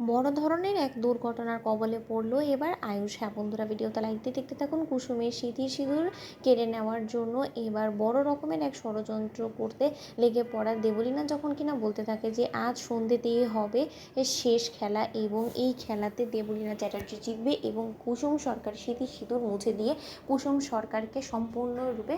বড় ধরনের এক দুর্ঘটনার কবলে পড়ল এবার আয়ুষ। হ্যাঁ বন্ধুরা, ভিডিওতে লাইক দিয়ে দেখতে থাকুন। কুসুমের স্মৃতি সিঁদুর কেড়ে নেওয়ার জন্য এবার বড় রকমের এক ষড়যন্ত্র করতে লেগে পড়া দেবলীনা যখন কিনা বলতে থাকে যে আজ সন্ধ্যেতেই হবে শেষ খেলা এবং এই খেলাতে দেবলীনা চ্যাটার্জি জিতবে এবং কুসুম সরকার স্মৃতি সিঁদুর মুছে দিয়ে কুসুম সরকারকে সম্পূর্ণরূপে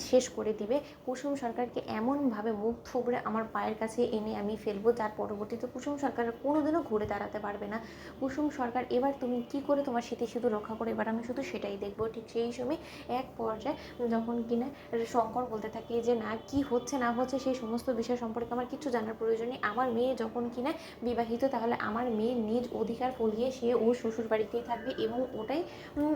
শেষ করে দিবে। কুসুম সরকারকে এমনভাবে মুখ থুবড়ে আমার পায়ের কাছে এনে আমি ফেলবো, যার পরবর্তীতে কুসুম সরকার কোনোদিনও ঘুরে দাঁড়াতে পারবে না। কুসুম সরকার এবার তুমি কি করে তোমার স্মৃতি শুধু রক্ষা করে, এবার আমি শুধু সেটাই দেখবো। ঠিক সেই সময় এক পর্যায়ে যখন কিনা শঙ্কর বলতে থাকে যে না, কি হচ্ছে না হচ্ছে সেই সমস্ত বিষয় সম্পর্কে আমার কিছু জানার প্রয়োজন নেই। আমার মেয়ে যখন কিনা বিবাহিত, তাহলে আমার মেয়ের নিজ অধিকার ফলিয়ে সে ওর শ্বশুর বাড়িতেই থাকবে এবং ওটাই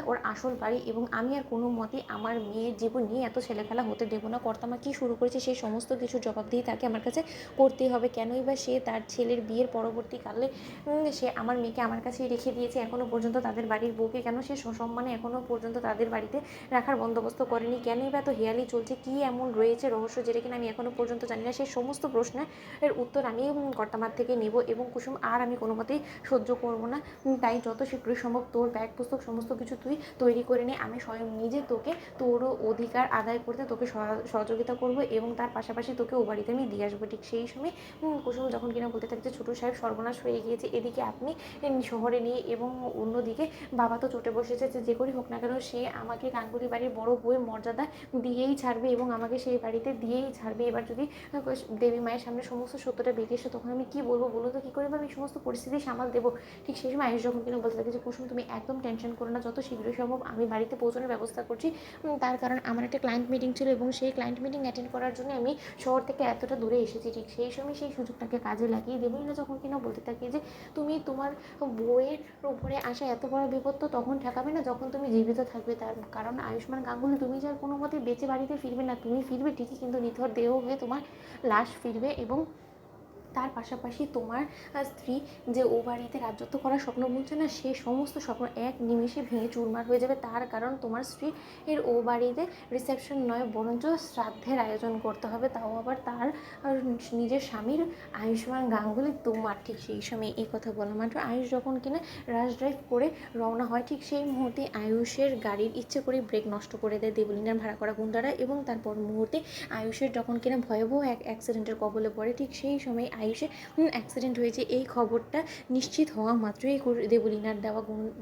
ওর আসল বাড়ি, এবং আমি আর কোনো মতে আমার মেয়ের জীবন নিয়ে এত ছেলেখেলা হতে দেবো না। কর্তামা কী শুরু করেছে সেই সমস্ত কিছু জবাবদিহি তাকে আমার কাছে করতেই হবে। কেনই বা সে তার ছেলের বিয়ের পরবর্তীকালে সে আমার মেয়েকে আমার কাছেই রেখে দিয়েছে, এখনও পর্যন্ত তাদের বাড়ির বউকে কেন সে সসম্মানে এখনও পর্যন্ত তাদের বাড়িতে রাখার বন্দোবস্ত করেনি? কেনই বা এত হেয়ালি চলছে? কী এমন রয়েছে রহস্য যেটা কিনা আমি এখনও পর্যন্ত জানি না? সেই সমস্ত প্রশ্নের উত্তর আমি কর্তামার থেকে নেব এবং কুসুম আর আমি কোনো মতেই সহ্য করব না। তাই যত শীঘ্রই সম্ভব তোর ব্যাগ পুস্তক সমস্ত কিছু তুই তৈরি করে নে, আমি স্বয়ং নিজে তোকে তোরও অধিকার আদায় করতে তোকে সহযোগিতা করব এবং তার পাশাপাশি তোকে ও বাড়িতে আমি দিয়ে আসবো। ঠিক সেই সময় কুসুম যখন কিনা বলতে থাকে যে ছোটো সাহেব সর্বনাশ হয়ে গিয়েছে, এদিকে আপনি শহরে নিয়ে এবং অন্যদিকে বাবা তো চটে বসেছে যে করেই হোক না কেন সে আমাকে গাঙ্গুলি বাড়ির বড় বউয়ের মর্যাদা দিয়েই ছাড়বে এবং আমাকে সেই বাড়িতে দিয়েই ছাড়বে। এবার যদি দেবী মায়ের সামনে সমস্ত সত্যটা বেরিয়ে এসে তখন আমি কী বলবো বলুন তো? কী করে আমি সমস্ত পরিস্থিতি সামাল দেবো? ঠিক সেই সময় আয়ুষ যখন কিনা বলতে থাকে যে কুসুম তুমি একদম টেনশন করো না, যত শীঘ্রই সম্ভব আমি বাড়িতে পৌঁছানোর ব্যবস্থা করছি। তার কারণ আমার একটা ক্লায়েন্ট মিটিং ছিল এবং সেই ক্লায়েন্ট মিটিং অ্যাটেন্ড করার জন্য আমি শহর থেকে এতটা দূরে এসেছি। ঠিক সেই সময় সেই সুযোগটাকে কাজে লাগিয়ে দেবলীনা যখন কিনা বলতে থাকে যে তুমি তোমার বউয়ের উপরে আসা এত বড় বিপদ তো তখন ঠেকাবে না যখন তুমি জীবিত থাকবে। তার কারণ আয়ুষ্মান গাঙ্গুলি তুমি যার কোনো মতে বেঁচে বাড়িতে ফিরবে না, তুমি ফিরবে ঠিকই কিন্তু নিথর দেহ হয়ে তোমার লাশ ফিরবে এবং তার পাশাপাশি তোমার স্ত্রী যে ও বাড়িতে রাজত্ব করার স্বপ্ন বলছে না, সে সমস্ত স্বপ্ন এক নিমেষে ভেঙে চুরমার হয়ে যাবে। তার কারণ তোমার স্ত্রী এর ও বাড়িতে রিসেপশন নয় বরঞ্চ শ্রাদ্ধের আয়োজন করতে হবে, তাও আবার তার নিজের স্বামীর আয়ুষ্মান গাঙ্গুলি তোমার। ঠিক সেই সময় এই কথা বলা মাত্র আয়ুষ যখন কিনা রাশ ড্রাইভ করে রওনা হয়, ঠিক সেই মুহূর্তে আয়ুষের গাড়ির ইচ্ছে করে ব্রেক নষ্ট করে দেয় দেবলীনার ভাড়া করা গুন্ডারা এবং তারপর মুহূর্তে আয়ুষের যখন কিনা ভয়াবহ এক অ্যাক্সিডেন্টের কবলে পড়ে। ঠিক সেই সময় আয়ুষে অ্যাক্সিডেন্ট হয়েছে এই খবরটা নিশ্চিত হওয়া মাত্রই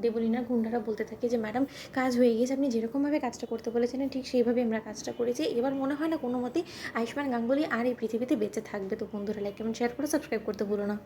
দেবলীনার গুন্ডারা বলতে থাকে যে ম্যাডাম কাজ হয়ে গিয়েছে, আপনি যেরকমভাবে কাজটা করতে বলেছিলেন ঠিক সেইভাবে আমরা কাজটা করেছি। এবার মনে হয় না কোনো মতেই আয়ুষ্মান গাঙ্গুলি আর এই পৃথিবীতে বেঁচে থাকবে। তো বন্ধুরা লাইক কমেন্ট শেয়ার করে সাবস্ক্রাইব করতে ভুলো না।